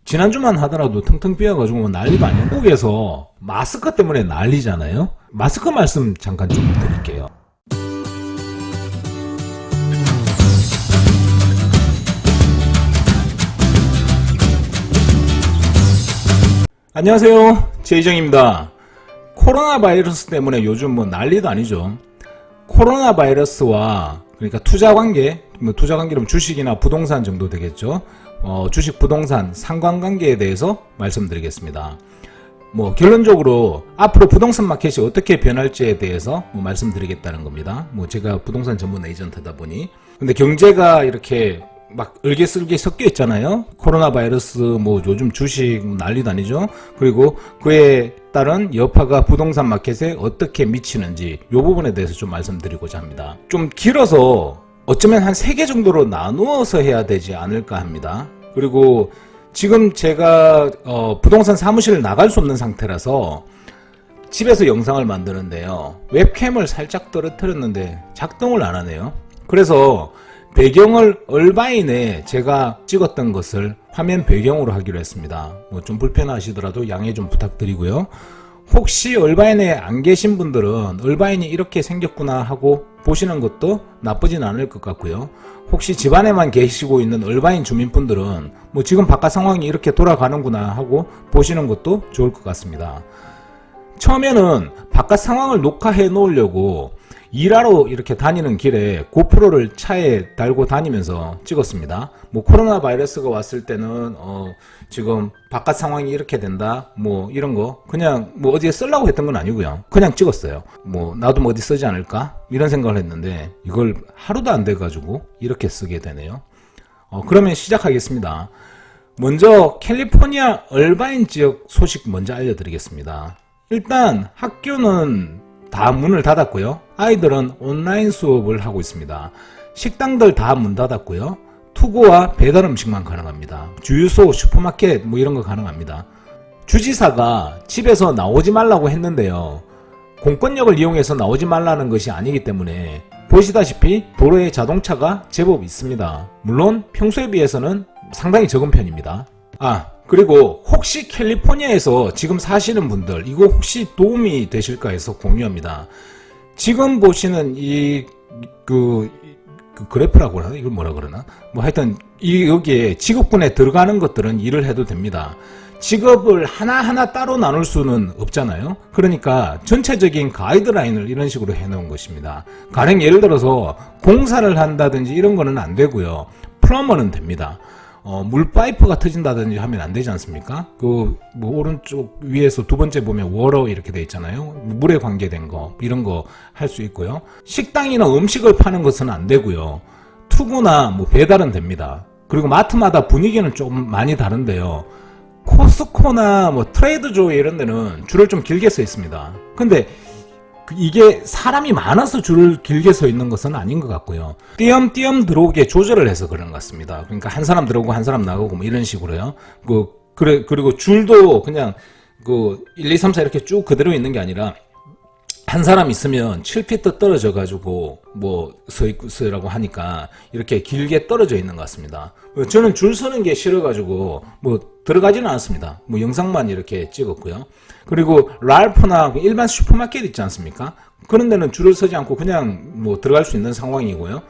지난주만 하더라도 텅텅 비어가지고 뭐 난리도 아니에요. 한국에서 마스크 때문에 난리잖아요. 마스크 말씀 잠깐 좀 드릴게요. 안녕하세요, 제이정입니다. 코로나 바이러스 때문에 요즘 뭐 난리도 아니죠. 코로나 바이러스와 그러니까 투자 관계, 투자 관계는 주식이나 부동산 정도 되겠죠. 주식, 부동산 상관관계에 대해서 말씀드리겠습니다. 결론적으로 앞으로 부동산 마켓이 어떻게 변할지에 대해서 말씀드리겠다는 겁니다. 제가 부동산 전문 에이전트다 보니. 근데 경제가 이렇게 막 을개슬개 섞여 있잖아요. 코로나 바이러스, 요즘 주식 난리도 아니죠. 그리고 그에 따른 여파가 부동산 마켓에 어떻게 미치는지 이 부분에 대해서 좀 말씀드리고자 합니다. 좀 길어서 어쩌면 한 3개 정도로 나누어서 해야 되지 않을까 합니다. 그리고 지금 제가 부동산 사무실을 나갈 수 없는 상태라서 집에서 영상을 만드는데요. 웹캠을 살짝 떨어뜨렸는데 작동을 안 하네요. 그래서 배경을 얼바인에 제가 찍었던 것을 화면 배경으로 하기로 했습니다. 좀 불편하시더라도 양해 좀 부탁드리고요. 혹시 얼바인에 안 계신 분들은 얼바인이 이렇게 생겼구나 하고 보시는 것도 나쁘진 않을 것 같고요. 혹시 집안에만 계시고 있는 얼바인 주민분들은 지금 바깥 상황이 이렇게 돌아가는구나 하고 보시는 것도 좋을 것 같습니다. 처음에는 바깥 상황을 녹화해 놓으려고 일하러 이렇게 다니는 길에 고프로를 차에 달고 다니면서 찍었습니다. 코로나 바이러스가 왔을 때는 지금 바깥 상황이 이렇게 된다 이런 거 그냥 어디에 쓰려고 했던 건 아니고요. 그냥 찍었어요. 나도 어디 쓰지 않을까 이런 생각을 했는데 이걸 하루도 안 돼 가지고 이렇게 쓰게 되네요. 그러면 시작하겠습니다. 먼저 캘리포니아 얼바인 지역 소식 먼저 알려드리겠습니다. 일단 학교는 다 문을 닫았고요. 아이들은 온라인 수업을 하고 있습니다. 식당들 다 문 닫았고요. 투고와 배달 음식만 가능합니다. 주유소, 슈퍼마켓 이런 거 가능합니다. 주지사가 집에서 나오지 말라고 했는데요. 공권력을 이용해서 나오지 말라는 것이 아니기 때문에 보시다시피 도로에 자동차가 제법 있습니다. 물론 평소에 비해서는 상당히 적은 편입니다. 그리고 혹시 캘리포니아에서 지금 사시는 분들 이거 혹시 도움이 되실까 해서 공유합니다. 지금 보시는 그 그래프라고 하나? 이걸 뭐라 그러나? 하여튼 여기에 직업군에 들어가는 것들은 일을 해도 됩니다. 직업을 하나하나 따로 나눌 수는 없잖아요. 그러니까 전체적인 가이드라인을 이런 식으로 해놓은 것입니다. 가령 예를 들어서 공사를 한다든지 이런 거는 안 되고요. 플럼버는 됩니다. 물파이프가 터진다든지 하면 안 되지 않습니까? 오른쪽 위에서 두 번째 보면 워러 이렇게 돼 있잖아요. 물에 관계된 거, 이런 거 할 수 있고요. 식당이나 음식을 파는 것은 안 되고요. 투구나 배달은 됩니다. 그리고 마트마다 분위기는 좀 많이 다른데요. 코스코나 트레이드조 이런 데는 줄을 좀 길게 서 있습니다. 근데 이게 사람이 많아서 줄을 길게 서 있는 것은 아닌 것 같고요. 띄엄띄엄 들어오게 조절을 해서 그런 것 같습니다. 그러니까 한 사람 들어오고 한 사람 나가고 이런 식으로요. 그리고 줄도 그냥 1, 2, 3, 4 이렇게 쭉 그대로 있는 게 아니라 한 사람 있으면 7피트 떨어져 가지고 서 있으라고 하니까 이렇게 길게 떨어져 있는 것 같습니다. 저는 줄 서는 게 싫어 가지고 들어가지는 않았습니다. 영상만 이렇게 찍었고요. 그리고 랄프나 일반 슈퍼마켓 있지 않습니까? 그런 데는 줄을 서지 않고 그냥 들어갈 수 있는 상황이고요.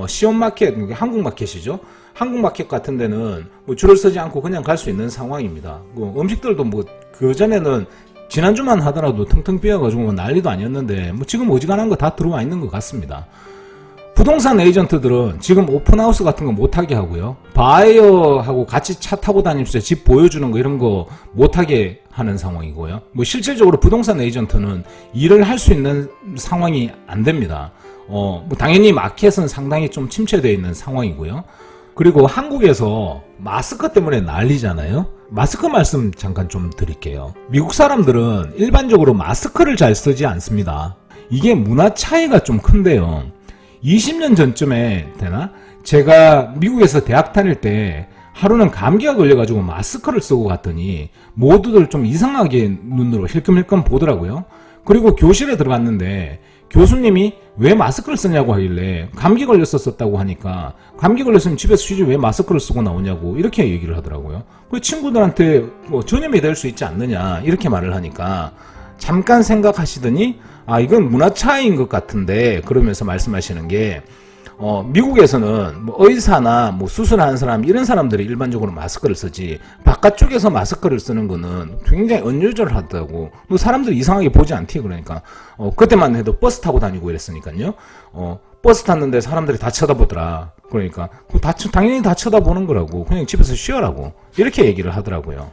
시온마켓, 한국마켓이죠. 한국마켓 같은 데는 줄을 서지 않고 그냥 갈 수 있는 상황입니다. 음식들도 그전에는 지난주만 하더라도 텅텅 비어가지고 난리도 아니었는데 지금 어지간한 거 다 들어와 있는 것 같습니다. 부동산 에이전트들은 지금 오픈하우스 같은 거 못하게 하고요. 바이어하고 같이 차 타고 다니면서 집 보여주는 거 이런 거 못하게 하는 상황이고요. 실질적으로 부동산 에이전트는 일을 할 수 있는 상황이 안 됩니다. 당연히 마켓은 상당히 좀 침체되어 있는 상황이고요. 그리고 한국에서 마스크 때문에 난리잖아요. 마스크 말씀 잠깐 좀 드릴게요. 미국 사람들은 일반적으로 마스크를 잘 쓰지 않습니다. 이게 문화 차이가 좀 큰데요. 20년 전쯤에 되나? 제가 미국에서 대학 다닐 때 하루는 감기가 걸려가지고 마스크를 쓰고 갔더니 모두들 좀 이상하게 눈으로 힐끔힐끔 보더라고요. 그리고 교실에 들어갔는데 교수님이 왜 마스크를 쓰냐고 하길래 감기 걸려서 썼다고 하니까 감기 걸렸으면 집에서 쉬지 왜 마스크를 쓰고 나오냐고 이렇게 얘기를 하더라고요. 그 친구들한테 뭐 전염이 될 수 있지 않느냐 이렇게 말을 하니까 잠깐 생각하시더니 아 이건 문화 차이인 것 같은데 그러면서 말씀하시는 게 미국에서는 뭐 의사나 뭐 수술하는 사람 이런 사람들이 일반적으로 마스크를 쓰지 바깥쪽에서 마스크를 쓰는 거는 굉장히 언유절하다고 뭐 사람들이 이상하게 보지 않지 그러니까 그때만 해도 버스 타고 다니고 이랬으니까요. 버스 탔는데 사람들이 다 쳐다보더라. 그러니까 당연히 다 쳐다보는 거라고 그냥 집에서 쉬어라고 이렇게 얘기를 하더라고요.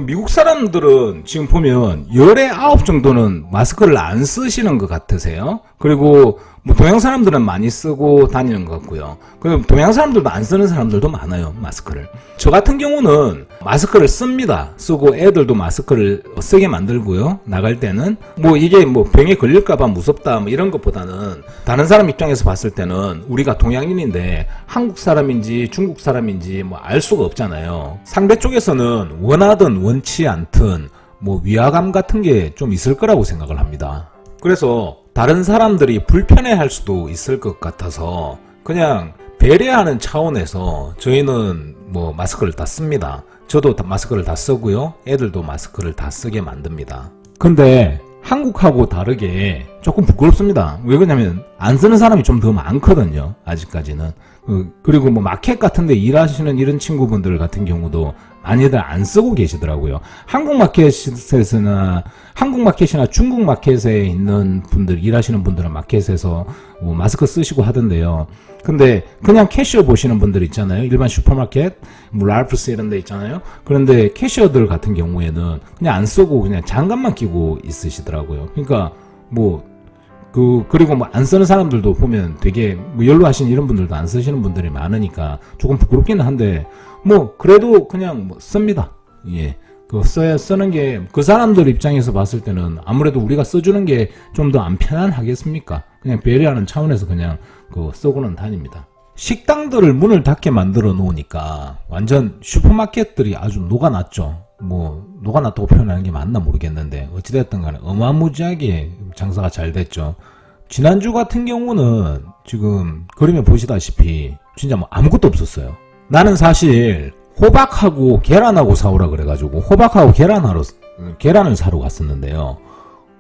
미국 사람들은 지금 보면 열의 9 정도는 마스크를 안 쓰시는 것 같으세요. 그리고 뭐 동양 사람들은 많이 쓰고 다니는 것 같고요. 그리고 동양 사람들도 안 쓰는 사람들도 많아요, 마스크를. 저 같은 경우는 마스크를 씁니다. 쓰고 애들도 마스크를 쓰게 만들고요. 나갈 때는 뭐 이게 뭐 병에 걸릴까봐 무섭다 뭐 이런 것보다는 다른 사람 입장에서 봤을 때는 우리가 동양인인데 한국 사람인지 중국 사람인지 뭐 알 수가 없잖아요. 상대 쪽에서는 원하든 원치 않든 뭐 위화감 같은 게 좀 있을 거라고 생각을 합니다. 그래서 다른 사람들이 불편해할 수도 있을 것 같아서 그냥 배려하는 차원에서 저희는 뭐 마스크를 다 씁니다. 저도 마스크를 다 쓰고요. 애들도 마스크를 다 쓰게 만듭니다. 근데 한국하고 다르게 조금 부끄럽습니다. 왜 그러냐면 안 쓰는 사람이 좀 더 많거든요. 아직까지는. 그리고 뭐 마켓 같은 데 일하시는 이런 친구분들 같은 경우도 많이들 안 쓰고 계시더라고요. 한국 마켓이나 중국 마켓에 있는 분들, 일하시는 분들은 마켓에서 마스크 쓰시고 하던데요. 근데 그냥 캐시어 보시는 분들 있잖아요. 일반 슈퍼마켓, 뭐 랄프스 이런 데 있잖아요. 그런데 캐시어들 같은 경우에는 그냥 안 쓰고 그냥 장갑만 끼고 있으시더라고요. 그러니까 그리고 뭐 안 쓰는 사람들도 보면 되게 뭐 연로하신 이런 분들도 안 쓰시는 분들이 많으니까 조금 부끄럽기는 한데 뭐 그래도 그냥 뭐 씁니다. 예. 쓰는 게 그 사람들 입장에서 봤을 때는 아무래도 우리가 써주는 게 좀 더 안 편안하겠습니까? 그냥 배려하는 차원에서 그냥 쓰고는 다닙니다. 식당들을 문을 닫게 만들어 놓으니까 완전 슈퍼마켓들이 아주 녹아났죠. 뭐 녹아났다고 표현하는 게 맞나 모르겠는데 어찌됐든 간에 어마무지하게 장사가 잘 됐죠. 지난주 같은 경우는 지금 그림에 보시다시피 진짜 뭐 아무것도 없었어요. 나는 사실 호박하고 계란하고 사오라 그래가지고 호박하고 계란을 사러 갔었는데요.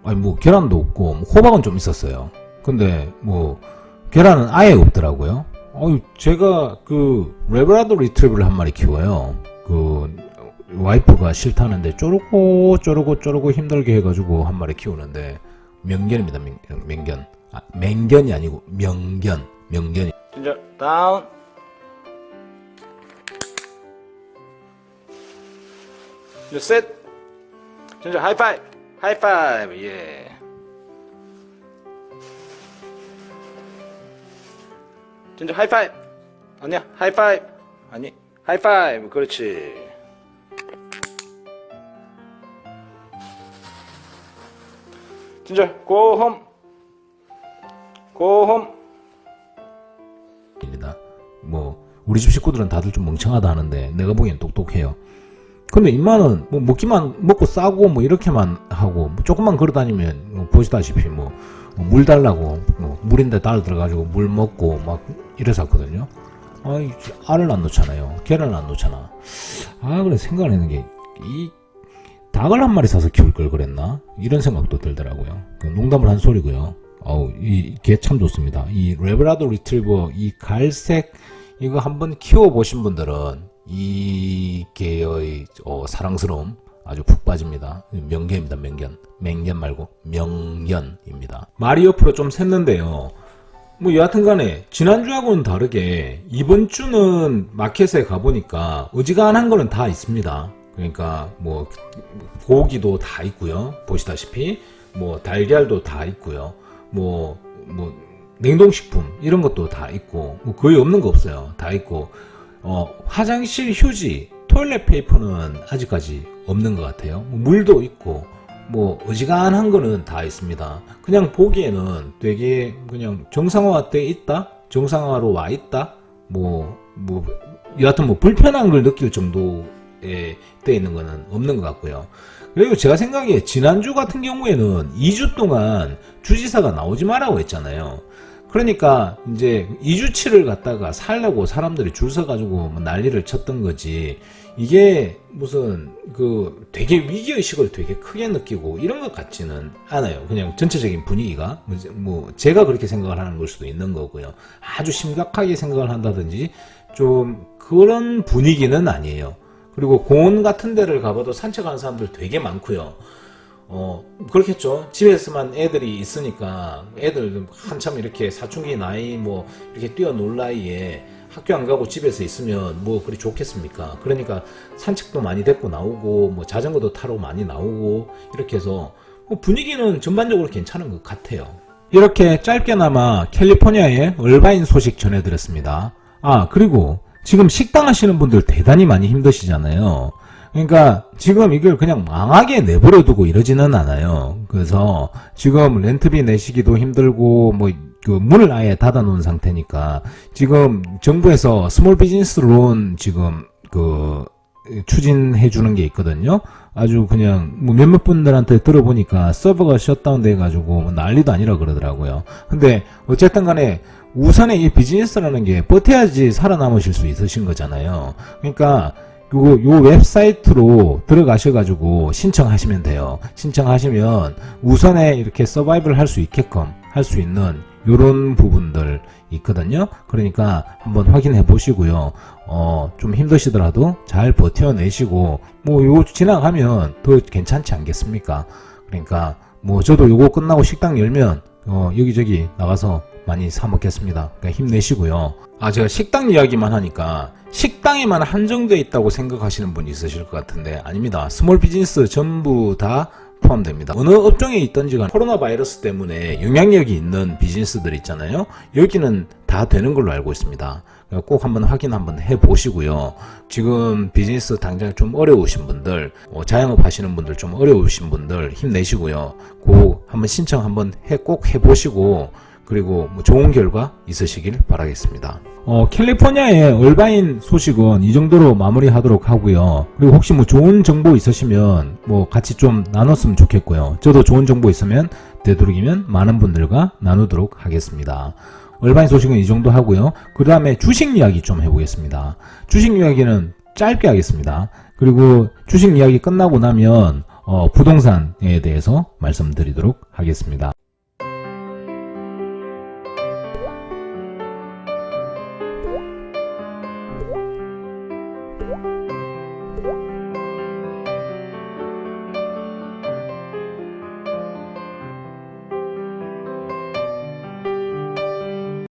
아니 뭐 계란도 없고 뭐 호박은 좀 있었어요. 근데 뭐 계란은 아예 없더라고요. 제가 레브라도 리트리버를 한 마리 키워요. 와이프가 싫다는데 쪼르고 힘들게 해가지고 한 마리 키우는데 명견입니다. 명견. 맹견이 아니고 명견. 진짜 다운. 셋. 진짜 하이파이브. 예. 진짜 하이파이브. 아니야, 하이파이브. 아니, 하이파이브. 그렇지. 진짜 고홈. 입니다. 뭐 우리 집 식구들은 다들 좀 멍청하다 하는데 내가 보기엔 똑똑해요. 근데 임마는 뭐 먹고 싸고 뭐 이렇게만 하고 뭐 조금만 걸어 다니면 보시다시피 물 달라고 물인데 달아 들어가지고 물 먹고 막 이래서 하거든요. 알을 안 놓잖아요. 계란을 안 놓잖아. 그래 생각을 했는 게 이 닭을 한 마리 사서 키울 걸 그랬나? 이런 생각도 들더라고요. 농담을 한 소리고요. 이 개 참 좋습니다. 이 레브라도 리트리버 이 갈색 이거 한번 키워보신 분들은 이 개의 사랑스러움 아주 푹 빠집니다. 명견입니다. 맹견 말고 명견입니다. 말이 옆으로 좀 샜는데요. 뭐 여하튼간에 지난주하고는 다르게 이번 주는 마켓에 가보니까 어지간한 거는 다 있습니다. 그러니까 뭐 고기도 다 있고요. 보시다시피 뭐 달걀도 다 있고요. 뭐 냉동식품 이런 것도 다 있고 뭐 거의 없는 거 없어요. 다 있고 화장실 휴지, 토일렛 페이퍼는 아직까지 없는 것 같아요. 물도 있고 뭐 어지간한 거는 다 있습니다. 그냥 보기에는 되게 그냥 정상화돼 있다, 정상화로 와 있다, 여하튼 뭐 불편한 걸 느낄 정도의 돼 있는 거는 없는 것 같고요. 그리고 제가 생각에 지난주 같은 경우에는 2주 동안 주지사가 나오지 말라고 했잖아요. 그러니까 이제 2주치를 갖다가 살려고 사람들이 줄 서가지고 뭐 난리를 쳤던 거지. 이게 무슨 그 되게 위기의식을 되게 크게 느끼고 이런 것 같지는 않아요. 그냥 전체적인 분위기가 뭐 제가 그렇게 생각을 하는 걸 수도 있는 거고요. 아주 심각하게 생각을 한다든지 좀 그런 분위기는 아니에요. 그리고 공원 같은 데를 가봐도 산책하는 사람들 되게 많고요. 그렇겠죠. 집에서만 애들이 있으니까 애들 한참 이렇게 사춘기 나이 뭐 이렇게 뛰어놀 나이에 학교 안 가고 집에서 있으면 뭐 그리 좋겠습니까? 그러니까 산책도 많이 데리고 나오고 뭐 자전거도 타러 많이 나오고 이렇게 해서 뭐 분위기는 전반적으로 괜찮은 것 같아요. 이렇게 짧게나마 캘리포니아의 얼바인 소식 전해드렸습니다. 아, 그리고 지금 식당 하시는 분들 대단히 많이 힘드시잖아요. 그러니까 지금 이걸 그냥 망하게 내버려 두고 이러지는 않아요. 그래서 지금 렌트비 내시기도 힘들고 뭐 그 문을 아예 닫아 놓은 상태니까 지금 정부에서 스몰 비즈니스 론 지금 그 추진해 주는 게 있거든요. 아주 그냥 뭐 몇몇 분들한테 들어보니까 서버가 셧다운 돼 가지고 뭐 난리도 아니라 그러더라고요. 근데 어쨌든 간에 우선에 이 비즈니스라는 게 버텨야지 살아남으실 수 있으신 거잖아요. 그러니까 요 웹사이트로 들어가셔가지고 신청하시면 돼요. 신청하시면 우선에 이렇게 서바이벌 할 수 있게끔 할 수 있는 요런 부분들 있거든요. 그러니까 한번 확인해 보시고요. 좀 힘드시더라도 잘 버텨내시고 뭐 요 지나가면 더 괜찮지 않겠습니까? 그러니까 뭐 저도 요거 끝나고 식당 열면 여기저기 나가서 많이 사 먹겠습니다. 그러니까 힘내시고요. 아, 제가 식당 이야기만 하니까 식당에만 한정되어 있다고 생각하시는 분이 있으실 것 같은데 아닙니다. 스몰 비즈니스 전부 다 포함됩니다. 어느 업종에 있던지 간 코로나 바이러스 때문에 영향력이 있는 비즈니스들 있잖아요. 여기는 다 되는 걸로 알고 있습니다. 꼭 한번 확인 한번 해보시고요. 지금 비즈니스 당장 좀 어려우신 분들, 자영업 하시는 분들 좀 어려우신 분들 힘내시고요. 꼭 한번 신청 한번 꼭 해보시고 그리고 뭐 좋은 결과 있으시길 바라겠습니다. 캘리포니아의 얼바인 소식은 이 정도로 마무리하도록 하고요. 그리고 혹시 뭐 좋은 정보 있으시면 뭐 같이 좀 나눴으면 좋겠고요. 저도 좋은 정보 있으면 되도록이면 많은 분들과 나누도록 하겠습니다. 얼바인 소식은 이 정도 하고요. 그 다음에 주식 이야기 좀 해보겠습니다. 주식 이야기는 짧게 하겠습니다. 그리고 주식 이야기 끝나고 나면 부동산에 대해서 말씀드리도록 하겠습니다.